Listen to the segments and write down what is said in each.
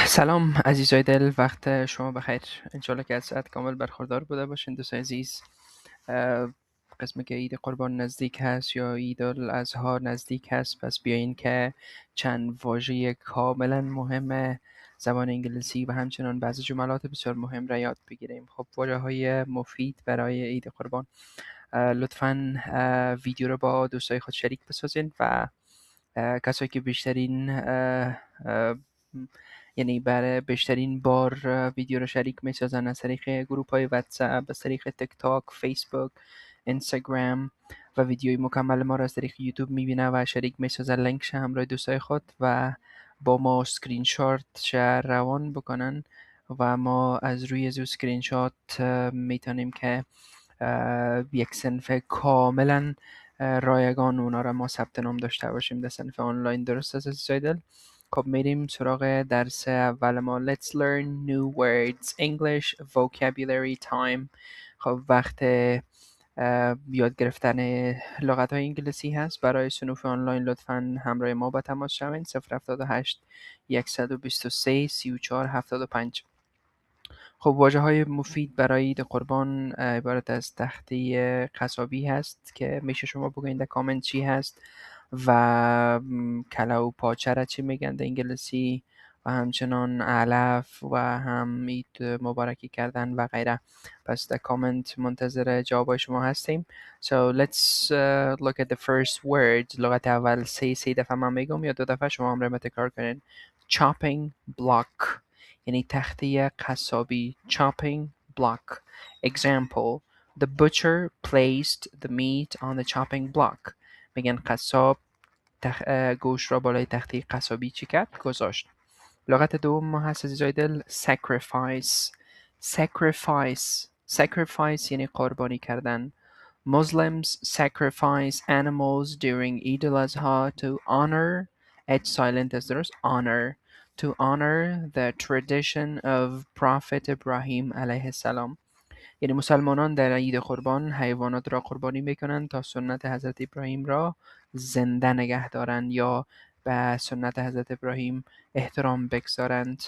سلام عزیزای دل، وقت شما بخیر. انشالله که از ساعت کامل برخوردار بوده باشین دوستای عزیز. قسمی که عید قربان نزدیک هست یا عید الاضحی نزدیک هست، پس بیاین که چند واژه کاملا مهم زبان انگلیسی و همچنان بعضی جملات بسیار مهم را یاد بگیریم. خب واژه های مفید برای عید قربان، لطفاً ویدیو رو با دوستای خود شریک بسازین و کسایی که بیشترین یعنی برای بیشترین بار ویدیو رو شریک میسازن از طریق گروپ های واتساپ، از طریق تیک تاک، فیسبوک، اینستاگرام و ویدیوی مکمل ما رو از طریق یوتیوب میبینه و شریک میسازن، لینکش همراه دوستای خود و با ما اسکرین شات روان بکنن و ما از روی اسکرین شات میتونیم که یک صنف کاملا رایگان اونا را ما ثبت نام داشته باشیم در صنف آنلاین. درست است عزیزای دل؟ خب میریم سراغ درس اول ما. Let's learn new words English vocabulary time. خب وقت یاد گرفتن لغت های انگلیسی هست. برای صنوف آنلاین لطفاً همراه ما با تماس شوین. 078 123 34 75. خب واژه‌های مفید برای عید قربان عبارت از تخته قصابی هست که میشه شما بگوین در کامنت چی هست و کله و پاچه را چی میگن در انگلیسی و همچنان علف و هم عید مبارکی کردن و غیره. پس در کامنت منتظر جواب شما هستیم. So let's look at the first word. لغت اول سه دفعه من میگم یا 2 دفعه شما هم را تکرار کنین. Chopping block یعنی تخته قصابی. Chopping block. Example: The butcher placed the meat on the chopping block. میگن قصاب گوشت را بالای تخته قصابی چی کرد؟ گذاشت. لغت دوم ما هست عزیزای دل sacrifice. Sacrifice یعنی قربانی کردن. Muslims sacrifice animals during Eid al-Adha to honor H silent as درست honor to honor the tradition of Prophet Ibrahim علیه السلام. یعنی مسلمانان در عید قربان حیوانات را قربانی میکنند تا سنت حضرت ابراهیم را زنده نگه دارند یا به سنت حضرت ابراهیم احترام بگذارند.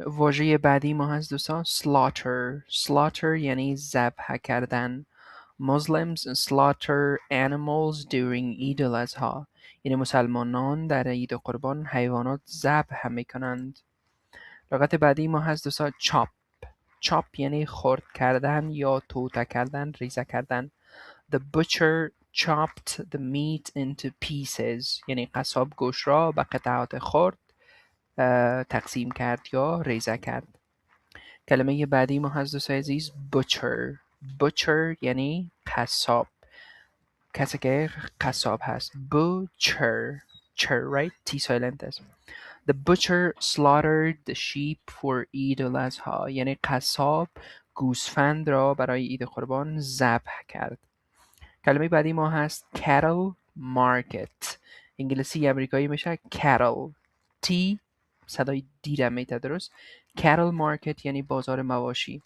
واژه بعدی ما هست دوستان slaughter یعنی ذبح کردن. Muslims slaughter animals during Eid al-Adha. یعنی مسلمانان در عید قربان حیوانات ذبح میکنند. لغت بعدی ما هست دوستان chop یعنی خرد کردن یا توته کردن، ریزه کردن. The butcher chopped the meat into pieces. یعنی قصاب گوشت را به قطعات خرد تقسیم کرد یا ریزه کرد. کلمه بعدی ما هست دوستان عزیز butcher یعنی قصاب، کسی که قصاب هست. butcher right T silent است. The butcher slaughtered the sheep for Eid al-Adha. یعنی قصاب گوسفند را برای عید قربان ذبح کرد. کلمه بعدی ما هست cattle market. انگلیسی امریکایی میشه cattle. T صدای دی را میده درست. cattle market یعنی بازار مواشی،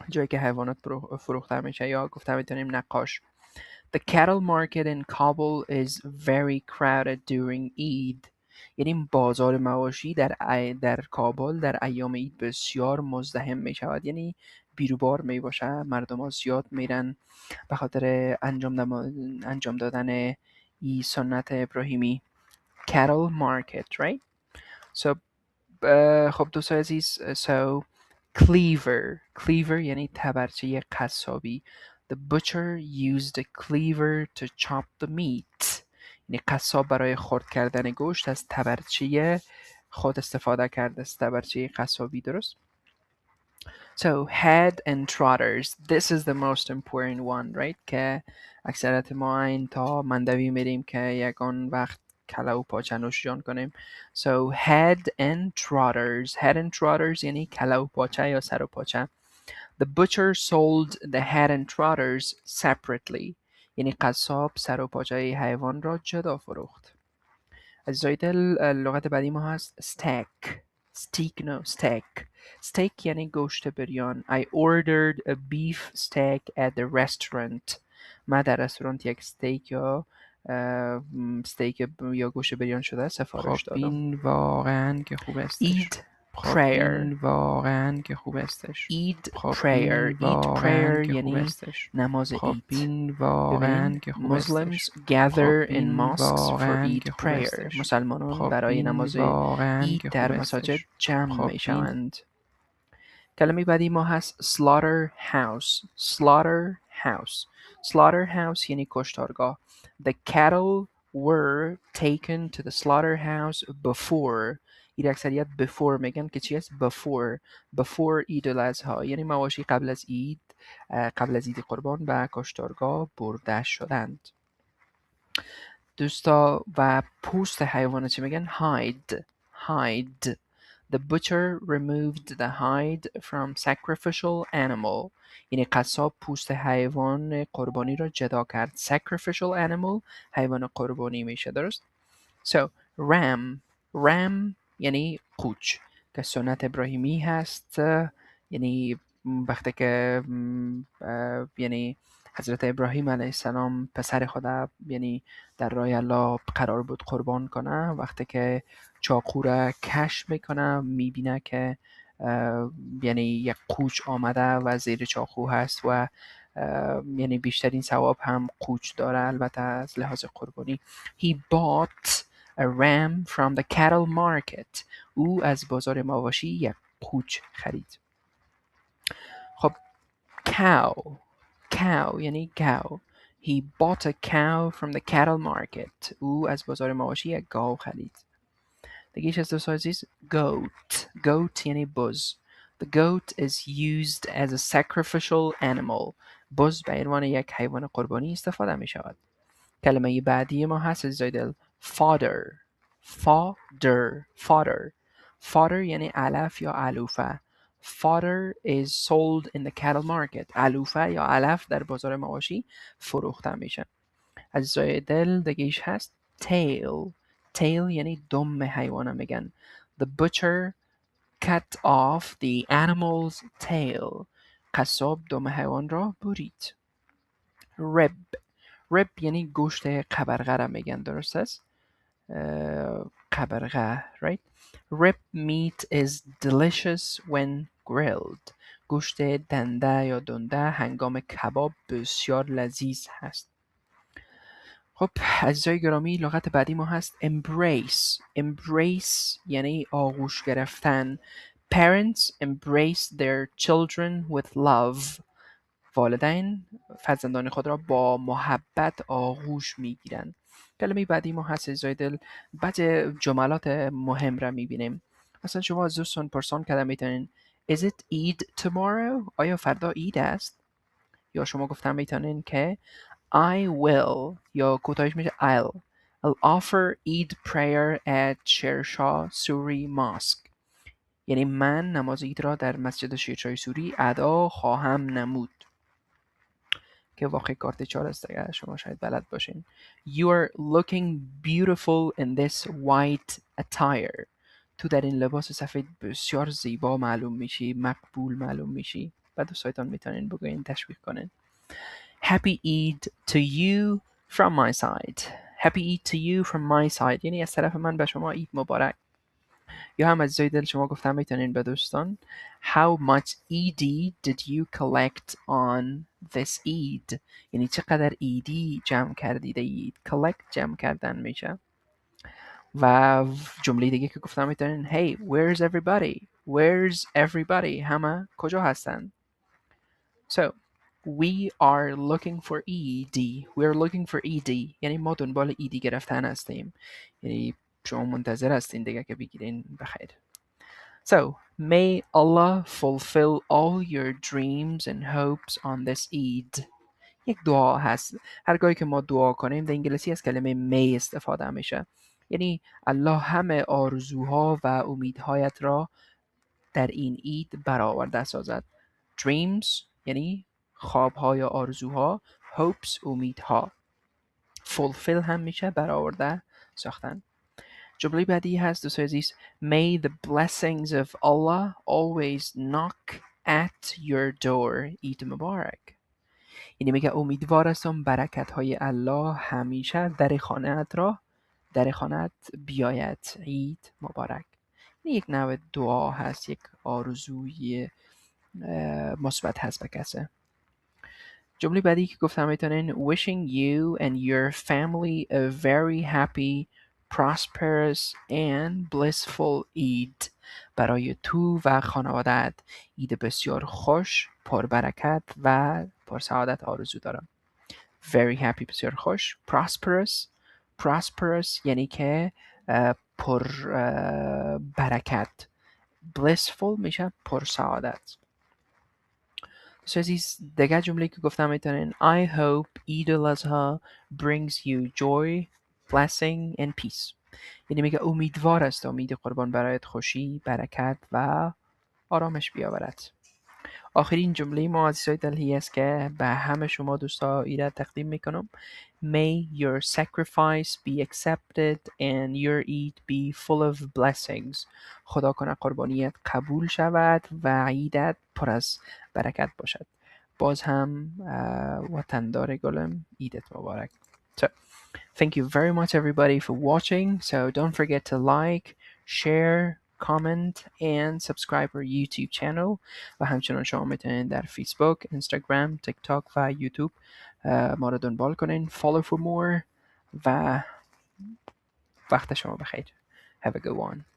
جایی که حیوانات فروخته میشه یا گفته میتونیم نقاش. The cattle market in Kabul is very crowded during Eid. یعنی بازار مواشی در کابل در ایام عید بسیار مزدحم می شود، یعنی بیروبار می باشه، مردم ها زیاد میرن به خاطر انجام دادن ای سنت ابراهیمی. Cattle market, right? So خب دوستان عزیز، so cleaver یعنی تبرچه قصابی. The butcher used a cleaver to chop the meat. یعنی قصاب برای خرد کردن گوشت از تبرچه خود استفاده کرده است، تبرچه قصابی درست. So head and trotters, this is the most important one, right? که اکثرت ما این تا مندوی میریم که یکان وقت کله و پاچه نوش جان کنیم. So head and trotters یعنی کله و پاچه یا سر و پاچه. The butcher sold the head and trotters separately. یعنی قصاب سر و پاچه حیوان را جدا فروخت. عزیزای دل، لغت بعدی ما هست steak یعنی گوشت بریان. I ordered a beef steak at the restaurant. من در رستوران یک استیک یا استیک یا گوشت بریان شده سفارش خب دادم. این واقعا که خوب استش. Eid خب این prayer. واقعا که خوب استش. Eid خب prayer. این Eid واقعا prayer که خوب یعنی استش. نماز خب اید. این واقعا ببینین که خوب استش. Muslims gather خب in این mosques for واقعا Eid که خوب prayer. استش. مسلمانان خب برای این نماز واقعا اید که در خوب مساجد استش. جمع خب می این شوند. کلمه بعدی ما هست slaughterhouse. slaughterhouse. slaughterhouse یعنی کشتارگاه. The cattle were taken to the slaughterhouse before. این اکثریت before میگن که چی است؟ before عید الاضحی، یعنی مواشی قبل از عید، قبل از عید قربان به کشتارگاه برده شدند. دوستا و پوست حیوانات چی میگن؟ hide. The butcher removed the hide from sacrificial animal. یعنی قصاب پوست حیوان قربانی را جدا کرد. Sacrificial animal حیوان قربانی میشه، درست؟ So ram یعنی قوچ که سنت ابراهیمی هست، یعنی وقتی که یعنی حضرت ابراهیم علیه السلام پسر خود یعنی در راه الله قرار بود قربان کنه، وقتی که چاقو را کش میکنه میبینه که یعنی یک قوچ آمده و زیر چاقو هست و یعنی بیشترین ثواب هم قوچ داره، البته از لحاظ قربانی. He bought a ram from the cattle market. او از بازار مواشی یک قوچ خرید. خب cow یعنی cow. He bought a cow from the cattle market. او از بازار مواشی یک گاو خرید. دیگه از دوست عزیز goat یعنی بز. The goat is used as a sacrificial animal. بز به عنوان یک حیوان قربانی استفاده می شود. کلمه بعدی ما هست زایدل fodder یعنی علف یا علوفه. Fodder is sold in the cattle market. علوفه یا علف در بازار مواشی فروخته میشه. از زایدل دیگهش هست tail یعنی دم حیوانه میگن. The butcher cut off the animal's tail. قصاب دم حیوان را برید. rib یعنی گوشت قبرقه را میگن، درست است؟ قبرقه right? Rib meat is delicious when grilled. گوشت دنده یا دنده هنگام کباب بسیار لذیذ هست. خب عزیزای گرامی، لغت بعدی ما هست embrace یعنی آغوش گرفتن. Parents embrace their children with love. والدین فرزندان خود را با محبت آغوش میگیرند. کلمه بعدی ما هست زایدل بعض جملات مهم را میبینیم. مثلا شما از دوستان پرسان کرده میتونین Is it Eid tomorrow؟ آیا فردا عید است؟ یا شما گفتن میتونین که I will یا کوتاهش میشه I'll offer Eid prayer at شیرشاه سوری Mosque. یعنی من نماز عید را در مسجد شیرشاه سوری ادا خواهم نمود، که واقعی کارت 4 است اگر شما شاید بلد باشین. You are looking beautiful in this white attire. تو در این لباس سفید بسیار زیبا معلوم میشی، مقبول معلوم میشی. و دوستایتان میتونین بگوین، تشویق کنین. Happy Eid to you from my side. Happy Eid to you from my side یعنی از طرف من به شما عید مبارک. یا هم از زای دل شما گفتن میتونین به دوستان How much ED did you collect on this Eid؟ یعنی چقدر ایدی جمع کردید اید. collect جمع کردن میشه. و جمله دیگه که گفتم میتونین Hey, where's everybody؟ همه کجا هستن؟ So we are looking for ED. We are looking for ED یعنی ما دنبال ایدی گرفتن هستیم، یعنی شما منتظر هستین دیگه که بگیرین بخیر. So, may Allah fulfill all your dreams and hopes on this Eid. یک دعا هست. هرگاهی که ما دعا کنیم در انگلیسی از کلمه may استفاده میشه. یعنی الله همه آرزوها و امیدهایت را در این عید برآورده سازد. Dreams یعنی خوابها یا آرزوها. Hopes امیدها. Fulfill هم میشه برآورده ساختن. جمله بعدی هست دوست عزیز May the blessings of Allah always knock at your door. Eid Mubarak. یعنی میگه امیدوار هستم برکت های الله همیشه در خانه‌ات بیاید. عید مبارک. این یک نوع دعا هست، یک آرزوی مثبت هست به کسی. جمله بعدی که گفتم میتونین wishing you and your family a very happy, prosperous and blissful Eid. برای تو و خانوادت عید بسیار خوش، پربرکت و پرسعادت آرزو دارم. Very happy بسیار خوش. Prosperous یعنی که پر برکت. Blissful میشه پرسعادت. عزیز دیگه جمله که گفتم میتونین I hope Eid al-Adha brings you joy, blessing and peace. یعنی میگه امیدوار است امید قربان برایت خوشی، برکت و آرامش بیاورد. آخرین جمله ما عزیزای دلهی است که به همه شما دوستا ایراد تقدیم میکنم. May your sacrifice be accepted and your Eid be full of blessings. خدا کنه قربانیت قبول شود و عیدت پر از برکت باشد. باز هم وطندار گلم عیدت مبارک. So, thank you very much everybody for watching. So don't forget to like, share, comment and subscribe our YouTube channel. و همچنان شما میتونید در فیسبوک، اینستاگرام، تیک تاک و یوتیوب ما رو دنبال کنین. Follow for more و وقت شما بخیر. Have a good one.